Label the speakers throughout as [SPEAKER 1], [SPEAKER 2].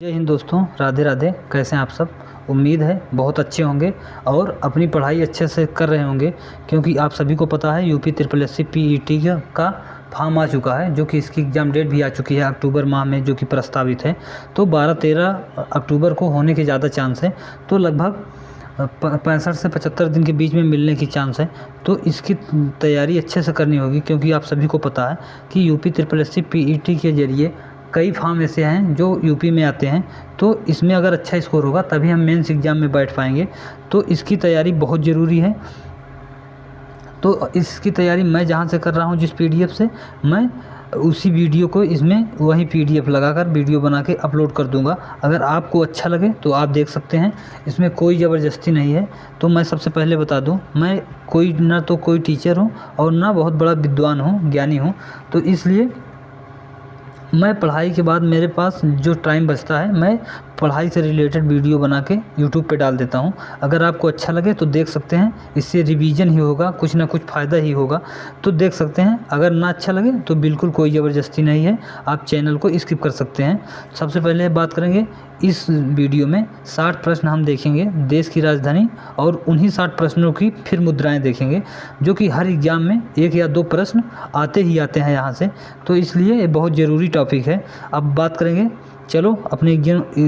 [SPEAKER 1] जय हिंद दोस्तों, राधे राधे। कैसे हैं आप सब? उम्मीद है बहुत अच्छे होंगे और अपनी पढ़ाई अच्छे से कर रहे होंगे, क्योंकि आप सभी को पता है यूपी SSSC PET का फॉर्म आ चुका है, जो कि इसकी एग्ज़ाम डेट भी आ चुकी है अक्टूबर माह में, जो कि प्रस्तावित है। तो 12-13 अक्टूबर को होने के ज़्यादा चांस है। तो लगभग 65 से 75 दिन के बीच में मिलने की चांस है। तो इसकी तैयारी अच्छे से करनी होगी, क्योंकि आप सभी को पता है कि यूपी SSSC PET के ज़रिए कई फॉर्म ऐसे हैं जो यूपी में आते हैं। तो इसमें अगर अच्छा स्कोर होगा तभी हम मेंस एग्ज़ाम में बैठ पाएंगे। तो इसकी तैयारी बहुत ज़रूरी है। तो इसकी तैयारी मैं जहाँ से कर रहा हूँ, जिस PDF से, मैं उसी वीडियो को इसमें वही PDF लगाकर वीडियो बना के अपलोड कर दूंगा। अगर आपको अच्छा लगे तो आप देख सकते हैं, इसमें कोई ज़बरदस्ती नहीं है। तो मैं सबसे पहले बता दूं, मैं कोई ना तो कोई टीचर हूं और ना बहुत बड़ा विद्वान हूं, ज्ञानी हूं। तो इसलिए मैं पढ़ाई के बाद मेरे पास जो टाइम बचता है, मैं पढ़ाई से रिलेटेड वीडियो बना के यूट्यूब पे डाल देता हूँ। अगर आपको अच्छा लगे तो देख सकते हैं, इससे रिवीजन ही होगा, कुछ ना कुछ फ़ायदा ही होगा। तो देख सकते हैं। अगर ना अच्छा लगे तो बिल्कुल कोई ज़बरदस्ती नहीं है, आप चैनल को स्किप कर सकते हैं। सबसे पहले बात करेंगे, इस वीडियो में 60 प्रश्न हम देखेंगे देश की राजधानी, और उन्हीं 60 प्रश्नों की फिर मुद्राएं देखेंगे, जो कि हर एग्ज़ाम में 1 या 2 प्रश्न आते ही आते हैं यहाँ से। तो इसलिए ये बहुत ज़रूरी टॉपिक है। अब बात करेंगे, चलो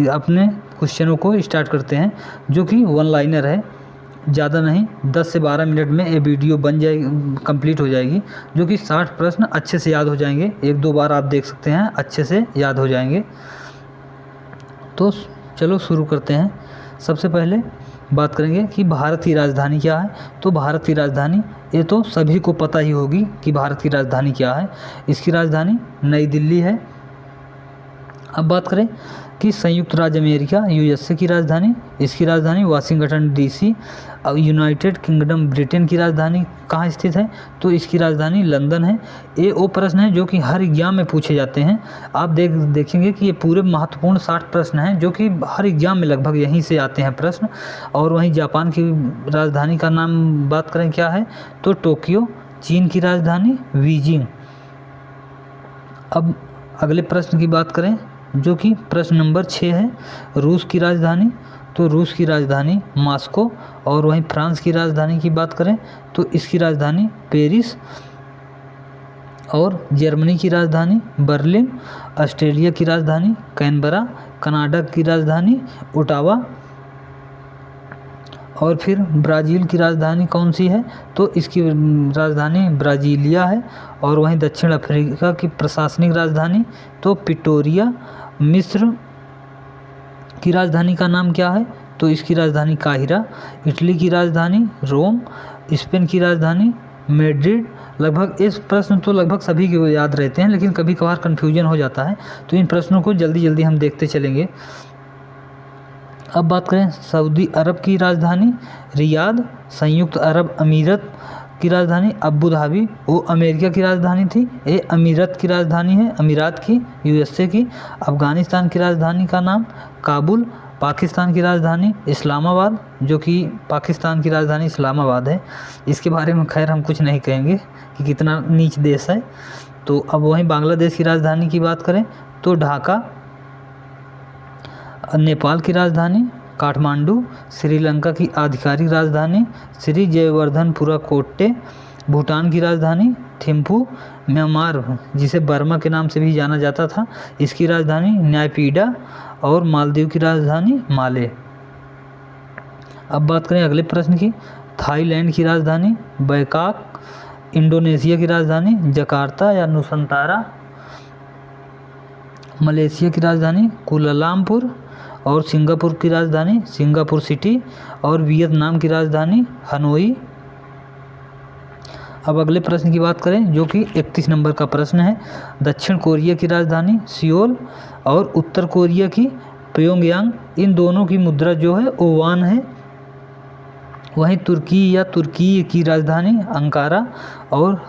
[SPEAKER 1] अपने क्वेश्चनों को स्टार्ट करते हैं, जो कि वन लाइनर है, ज़्यादा नहीं। 10 से 12 मिनट में ये वीडियो बन जाएगी, कंप्लीट हो जाएगी, जो कि 60 प्रश्न अच्छे से याद हो जाएंगे। 1-2 बार आप देख सकते हैं, अच्छे से याद हो जाएंगे। तो चलो शुरू करते हैं। सबसे पहले बात करेंगे कि भारत की राजधानी क्या है। तो भारत की राजधानी, ये तो सभी को पता ही होगी कि भारत की राजधानी क्या है। इसकी राजधानी नई दिल्ली है। अब बात करें कि संयुक्त राज्य अमेरिका USA की राजधानी, इसकी राजधानी वाशिंगटन DC। अब यूनाइटेड किंगडम ब्रिटेन की राजधानी कहाँ स्थित है? तो इसकी राजधानी लंदन है। ये वो प्रश्न है जो कि हर एग्जाम में पूछे जाते हैं। आप देखेंगे कि ये पूरे महत्वपूर्ण 60 प्रश्न हैं, जो कि हर एग्जाम में लगभग यहीं से आते हैं प्रश्न। और वहीं जापान की राजधानी का नाम बात करें क्या है, तो टोक्यो। चीन की राजधानी बीजिंग। अब अगले प्रश्न की बात करें, जो कि प्रश्न नंबर 6 है, रूस की राजधानी। तो रूस की राजधानी मॉस्को। और वहीं फ्रांस की राजधानी की बात करें तो इसकी राजधानी पेरिस। और जर्मनी की राजधानी बर्लिन। ऑस्ट्रेलिया की राजधानी कैनबरा। कनाडा की राजधानी ओटावा। और फिर ब्राज़ील की राजधानी कौन सी है? तो इसकी राजधानी ब्राज़ीलिया है। और वहीं दक्षिण अफ्रीका की प्रशासनिक राजधानी तो प्रिटोरिया। मिस्र की राजधानी का नाम क्या है? तो इसकी राजधानी काहिरा। इटली की राजधानी रोम। स्पेन की राजधानी मैड्रिड। लगभग इस प्रश्न तो लगभग सभी को याद रहते हैं, लेकिन कभी कभार कन्फ्यूजन हो जाता है, तो इन प्रश्नों को जल्दी जल्दी हम देखते चलेंगे। अब बात करें सऊदी अरब की राजधानी रियाद। संयुक्त अरब अमीरत की राजधानी अबू धाबी। वो अमेरिका की राजधानी थी, ये अमीरत की राजधानी है, अमीरात की, USA की। अफ़गानिस्तान की राजधानी का नाम काबुल। पाकिस्तान की राजधानी इस्लामाबाद, जो कि पाकिस्तान की राजधानी इस्लामाबाद है। इसके बारे में खैर हम कुछ नहीं कहेंगे कि कितना नीच देश है। तो अब वहीं बांग्लादेश की राजधानी की बात करें तो ढाका। नेपाल की राजधानी काठमांडू। श्रीलंका की आधिकारिक राजधानी श्री जयवर्धनपुरा कोट्टे। भूटान की राजधानी थिम्पू। म्यांमार, जिसे बर्मा के नाम से भी जाना जाता था, इसकी राजधानी न्यायपीडा। और मालदीव की राजधानी माले। अब बात करें अगले प्रश्न की, थाईलैंड की राजधानी बैंकॉक। इंडोनेशिया की राजधानी जकार्ता या नुसंतारा। मलेशिया की राजधानी कुलालमपुर। और सिंगापुर की राजधानी सिंगापुर सिटी। और वियतनाम की राजधानी हनोई। अब अगले प्रश्न की बात करें, जो कि 31 नंबर का प्रश्न है, दक्षिण कोरिया की राजधानी सियोल। और उत्तर कोरिया की प्योंगयांग। इन दोनों की मुद्रा जो है वो वान है। वहीं तुर्की की राजधानी अंकारा। और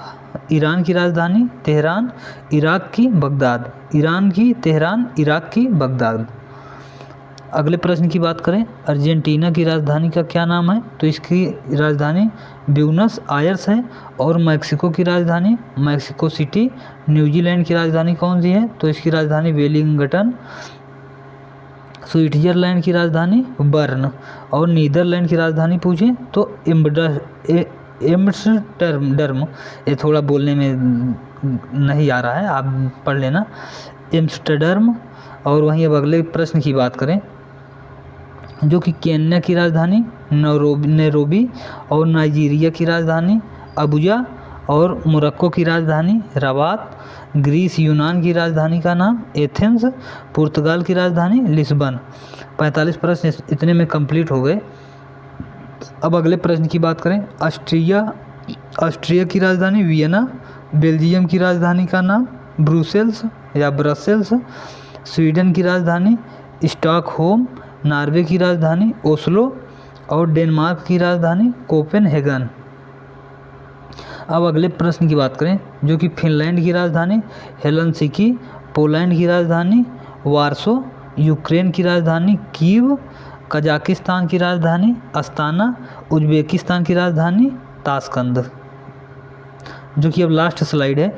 [SPEAKER 1] ईरान की राजधानी तेहरान। इराक की बगदाद। ईरान की तेहरान, इराक की बगदाद। अगले प्रश्न की बात करें, अर्जेंटीना की राजधानी का क्या नाम है? तो इसकी राजधानी ब्यूनस आयर्स है। और मैक्सिको की राजधानी मैक्सिको सिटी। न्यूजीलैंड की राजधानी कौन सी है? तो इसकी राजधानी वेलिंगटन। स्विट्जरलैंड की राजधानी बर्न, और नीदरलैंड की राजधानी पूछें तो एम्स्टर्डम। ये थोड़ा बोलने में नहीं आ रहा है, आप पढ़ लेना, एम्स्टर्डम। और वहीं अब अगले प्रश्न की बात करें, जो कि केन्या की राजधानी नैरोबी, और नाइजीरिया की राजधानी अबुजा, और मोरक्को की राजधानी रबात, ग्रीस यूनान की राजधानी का नाम एथेंस, पुर्तगाल की राजधानी लिस्बन। 45 प्रश्न इतने में कंप्लीट हो गए। अब अगले प्रश्न की बात करें, ऑस्ट्रिया की राजधानी वियना, बेल्जियम की राजधानी का नाम ब्रुसेल्स या ब्रसेल्स, स्वीडन की राजधानी स्टॉकहोम, नॉर्वे की राजधानी ओस्लो, और डेनमार्क की राजधानी कोपेनहेगन। अब अगले प्रश्न की बात करें, जो कि फिनलैंड की राजधानी हेलसिंकी, पोलैंड की राजधानी वार्सो, यूक्रेन की राजधानी कीव, कजाकिस्तान की राजधानी अस्ताना, उज्बेकिस्तान की राजधानी ताशकंद। जो कि अब लास्ट स्लाइड है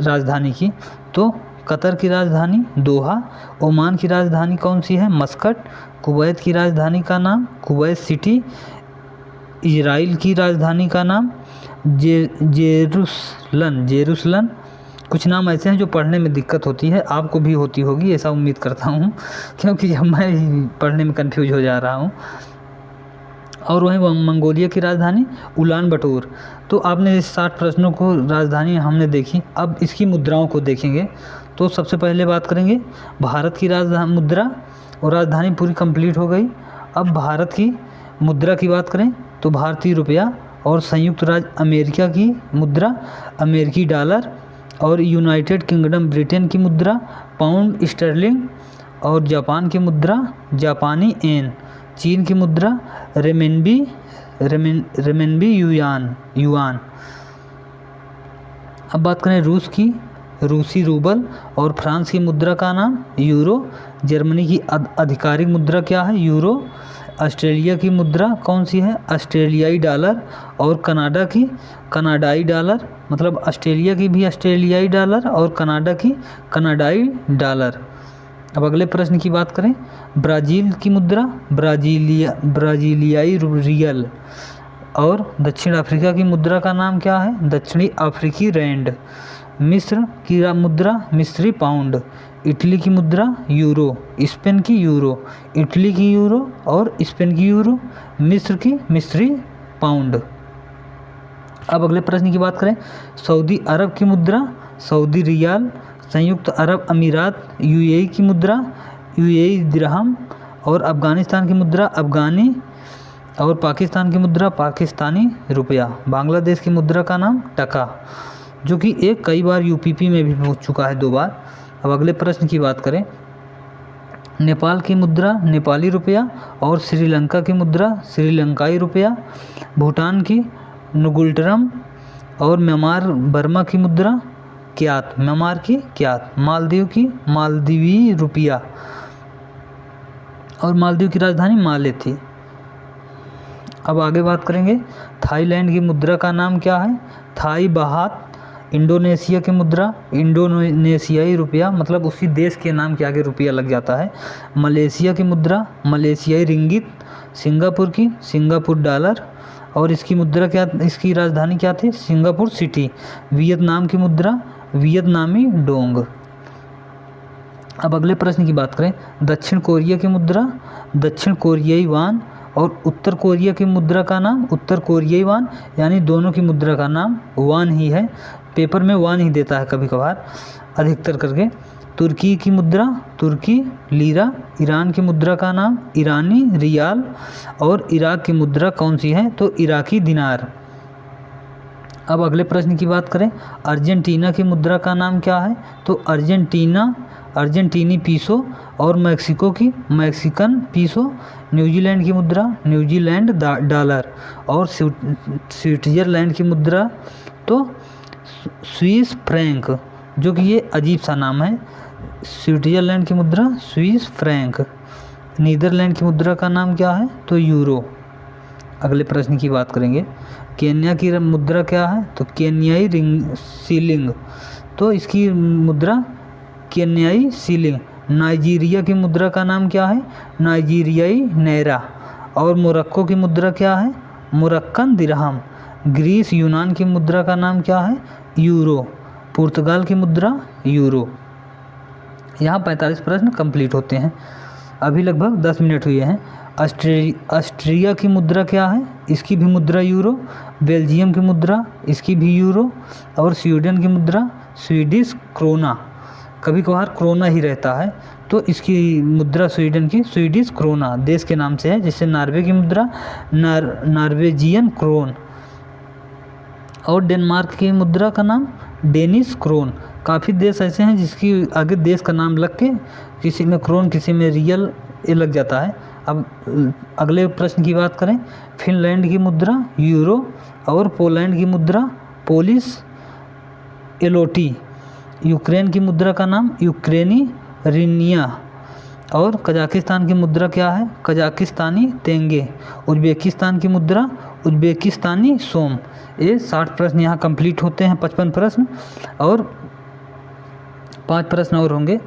[SPEAKER 1] राजधानी की, तो कतर की राजधानी दोहा, ओमान की राजधानी कौन सी है मस्कट, कुवैत की राजधानी का नाम कुवैत सिटी, इजराइल की राजधानी का नाम जेरूसलम। कुछ नाम ऐसे हैं जो पढ़ने में दिक्कत होती है, आपको भी होती होगी ऐसा उम्मीद करता हूँ, क्योंकि अब मैं पढ़ने में कंफ्यूज हो जा रहा हूँ। और वहीं मंगोलिया की राजधानी उलान बटोर। तो आपने इस 60 प्रश्नों को राजधानी हमने देखी। अब इसकी मुद्राओं को देखेंगे। तो सबसे पहले बात करेंगे भारत की राजधानी मुद्रा, और राजधानी पूरी कंप्लीट हो गई। अब भारत की मुद्रा की बात करें तो भारतीय रुपया, और संयुक्त राज्य अमेरिका की मुद्रा अमेरिकी डॉलर, और यूनाइटेड किंगडम ब्रिटेन की मुद्रा पाउंड स्टर्लिंग, और जापान की मुद्रा जापानी येन, चीन की मुद्रा रेमेनबी युआन। अब बात करें रूस की, रूसी रूबल, और फ्रांस की मुद्रा का नाम यूरो, जर्मनी की आधिकारिक मुद्रा क्या है यूरो, ऑस्ट्रेलिया की मुद्रा कौन सी है ऑस्ट्रेलियाई डॉलर, और कनाडा की कनाडाई डॉलर, मतलब ऑस्ट्रेलिया की भी ऑस्ट्रेलियाई डॉलर और कनाडा की कनाडाई डॉलर। अब अगले प्रश्न की बात करें, ब्राज़ील की मुद्रा ब्राज़ीलियाई रियल, और दक्षिण अफ्रीका की मुद्रा का नाम क्या है दक्षिणी अफ्रीकी रैंड, मिस्र की मुद्रा मिस्री पाउंड, इटली की मुद्रा यूरो, स्पेन की यूरो, इटली की यूरो और स्पेन की यूरो, मिस्र की मिस्री पाउंड। अब अगले प्रश्न की बात करें, सऊदी अरब की मुद्रा सऊदी रियाल, संयुक्त अरब अमीरात यूएई की मुद्रा यूएई दिरहम, और अफ़गानिस्तान की मुद्रा अफ़गानी, और पाकिस्तान की मुद्रा पाकिस्तानी रुपया, बांग्लादेश की मुद्रा का नाम टका, जो कि एक कई बार यूपीपी में भी पहुंच चुका है 2 बार। अब अगले प्रश्न की बात करें, नेपाल की मुद्रा नेपाली रुपया, और श्रीलंका की मुद्रा श्रीलंकाई रुपया, भूटान की नुगुल्टरम, और म्यांमार बर्मा की मुद्रा क्यात, म्यांमार की क्यात, मालदीव की मालदीवी रुपया, और मालदीव की राजधानी माले थी। अब आगे बात करेंगे, थाईलैंड की मुद्रा का नाम क्या है थाई बाहात, इंडोनेशिया की मुद्रा इंडोनेशियाई रुपया, मतलब उसी देश के नाम के आगे रुपया लग जाता है, मलेशिया की मुद्रा मलेशियाई रिंगित, सिंगापुर की सिंगापुर डॉलर, और इसकी मुद्रा क्या इसकी राजधानी क्या थी सिंगापुर सिटी, वियतनाम की मुद्रा वियतनामी डोंग। अब अगले प्रश्न की बात करें, दक्षिण कोरिया की मुद्रा दक्षिण कोरियाई वान, और उत्तर कोरिया की मुद्रा का नाम उत्तर कोरियाई वान, यानी दोनों की मुद्रा का नाम वान ही है, पेपर में वान ही देता है कभी कभार अधिकतर करके। तुर्की की मुद्रा तुर्की लीरा, ईरान की मुद्रा का नाम ईरानी रियाल, और इराक की मुद्रा कौन सी है तो इराकी दिनार। अब अगले प्रश्न की बात करें, अर्जेंटीना की मुद्रा का नाम क्या है तो अर्जेंटीनी पीसो, और मैक्सिको की मैक्सिकन पीसो, न्यूजीलैंड की मुद्रा न्यूजीलैंड डॉलर, और स्विट्ज़रलैंड की मुद्रा तो स्विस फ्रैंक, जो कि ये अजीब सा नाम है, स्विट्ज़रलैंड की मुद्रा स्विस फ्रैंक। नीदरलैंड की मुद्रा का नाम क्या है तो यूरो। अगले प्रश्न की बात करेंगे, केन्या की मुद्रा क्या है तो केन्याई सीलिंग, तो इसकी मुद्रा केन्याई सीलिंग, नाइजीरिया की मुद्रा का नाम क्या है? नाइजीरियाई नायरा। और मोरक्को की मुद्रा क्या है? मोरक्कन दिरहम। ग्रीस यूनान की मुद्रा का नाम क्या है? यूरो। पुर्तगाल की मुद्रा यूरो। यहाँ 45 प्रश्न कंप्लीट होते हैं। अभी लगभग 10 मिनट हुए हैं। ऑस्ट्रिया की मुद्रा क्या है? इसकी भी मुद्रा यूरो। बेल्जियम की मुद्रा, इसकी भी यूरो। और स्वीडन की मुद्रा स्वीडिश क्रोना। कभी कभार क्रोना ही रहता है, तो इसकी मुद्रा स्वीडन की स्वीडिश क्रोना देश के नाम से है। जैसे नॉर्वे की मुद्रा नॉर्वेजियन क्रोन। और डेनमार्क की मुद्रा का नाम डेनिश क्रोन। काफ़ी देश ऐसे हैं जिसकी आगे देश का नाम लग के किसी में क्रोन किसी में रियल ये लग जाता है। अब अगले प्रश्न की बात करें। फिनलैंड की मुद्रा यूरो और पोलैंड की मुद्रा पोलिश एलोटी। यूक्रेन की मुद्रा का नाम यूक्रेनी रिनिया। और कजाकिस्तान की मुद्रा क्या है? कजाकिस्तानी तेंगे। उज़्बेकिस्तान की मुद्रा उज़्बेकिस्तानी सोम। ये 60 प्रश्न यहाँ कंप्लीट होते हैं, 55 प्रश्न, और 5 प्रश्न और होंगे।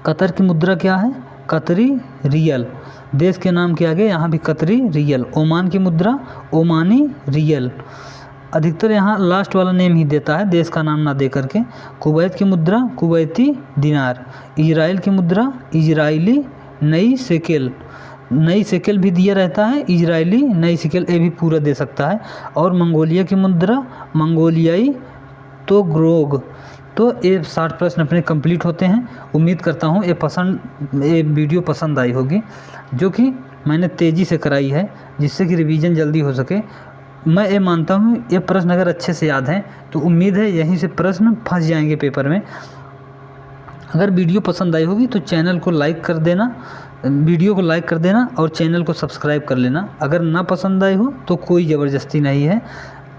[SPEAKER 1] कतर की मुद्रा क्या है? कतरी रियल। देश के नाम के आगे यहाँ भी कतरी रियल। ओमान की मुद्रा ओमानी रियल। अधिकतर यहाँ लास्ट वाला नेम ही देता है, देश का नाम ना दे करके। कुवैत की मुद्रा कुवैती दिनार। इजराइल की मुद्रा इजरायली नई शेकेल। नई शेकेल भी दिया रहता है, इजरायली नई शेकेल ये भी पूरा दे सकता है। और मंगोलिया की मुद्रा मंगोलियाई तोग्रोग। तो ये 60 प्रश्न अपने कंप्लीट होते हैं। उम्मीद करता हूँ ये वीडियो पसंद आई होगी, जो कि मैंने तेज़ी से कराई है जिससे कि रिवीजन जल्दी हो सके। मैं ये मानता हूँ ये प्रश्न अगर अच्छे से याद हैं तो उम्मीद है यहीं से प्रश्न फंस जाएंगे पेपर में। अगर वीडियो पसंद आई होगी तो चैनल को लाइक कर देना, वीडियो को लाइक कर देना और चैनल को सब्सक्राइब कर लेना। अगर ना पसंद आई हो तो कोई ज़बरदस्ती नहीं है।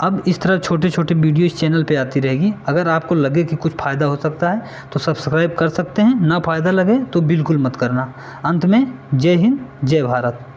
[SPEAKER 1] अब इस तरह छोटे छोटे वीडियो इस चैनल पे आती रहेगी। अगर आपको लगे कि कुछ फ़ायदा हो सकता है तो सब्सक्राइब कर सकते हैं, ना फ़ायदा लगे तो बिल्कुल मत करना। अंत में जय हिंद, जय भारत।